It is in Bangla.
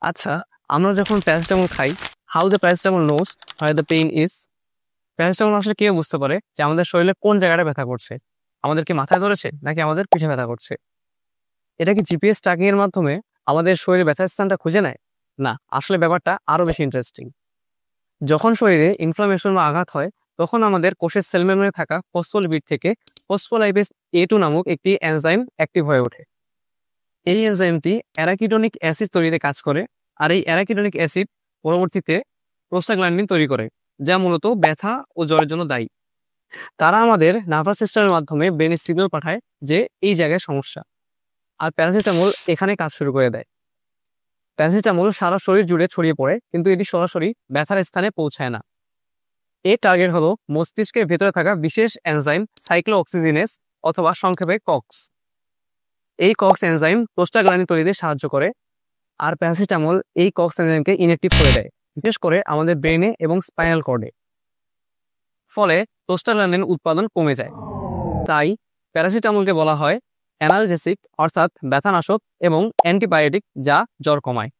আচ্ছা, আমরা যখন প্যারাসিটামল খাই, how the paracetamol knows where the pain is? Paracetamol আসলে কে বুঝতে পারে যে আমাদের শরীরে কোন জায়গাটা ব্যথা করছে? আমাদের কি মাথায় ধরেছে নাকি আমাদের পিঠে ব্যথা করছে? এটা কি জিপিএস ট্র্যাকিং এর মাধ্যমে আমাদের শরীরে ব্যথার স্থানটা খুঁজে নেয়? না, আসলে ব্যাপারটা আরো বেশি ইন্টারেস্টিং। যখন শরীরে ইনফ্লামেশন বা আঘাত হয়, তখন আমাদের কোষের সেল মেমোরি থাকা ফসফোলিপিড থেকে ফসফোলাইপেজ A2 নামক একটি এনজাইম অ্যাক্টিভ হয়ে ওঠে। এই এনজাইমটি অ্যারাকিডোনিক অ্যাসিড তৈরিতে কাজ করে, আর এই অ্যারাকিডোনিক অ্যাসিড পরবর্তীতে প্রোস্টাগ্ল্যান্ডিন তৈরি করে, যা মূলত ব্যথা ও জ্বরের জন্য দায়ী। তারা আমাদের নার্ভাস সিস্টেমের মাধ্যমে ব্রেনে সিগন্যাল পাঠায় যে এই জায়গায় সমস্যা, আর প্যারাসিটামল এখানে কাজ শুরু করে দেয়। প্যারাসিটামল সারা শরীর জুড়ে ছড়িয়ে পড়ে, কিন্তু এটি সরাসরি ব্যথার স্থানে পৌঁছায় না। এর টার্গেট হলো মস্তিষ্কের ভেতরে থাকা বিশেষ এনজাইম সাইক্লোঅক্সিজিনেস, অথবা সংক্ষেপে কক্স। এই কক্স এনজাইম প্রোস্টাগ্ল্যান্ডিন তৈরিতে সাহায্য করে, আর প্যারাসিটামল এই কক্স এনজাইমকে ইনঅ্যাক্টিভ করে দেয়, বিশেষ করে আমাদের ব্রেনে এবং স্পাইনাল কর্ডে। ফলে প্রোস্টাগ্ল্যান্ডিন উৎপাদন কমে যায়। তাই প্যারাসিটামলকে বলা হয় অ্যানালজেসিক, অর্থাৎ ব্যথানাশক, এবং অ্যান্টিবায়োটিক, যা জ্বর কমায়।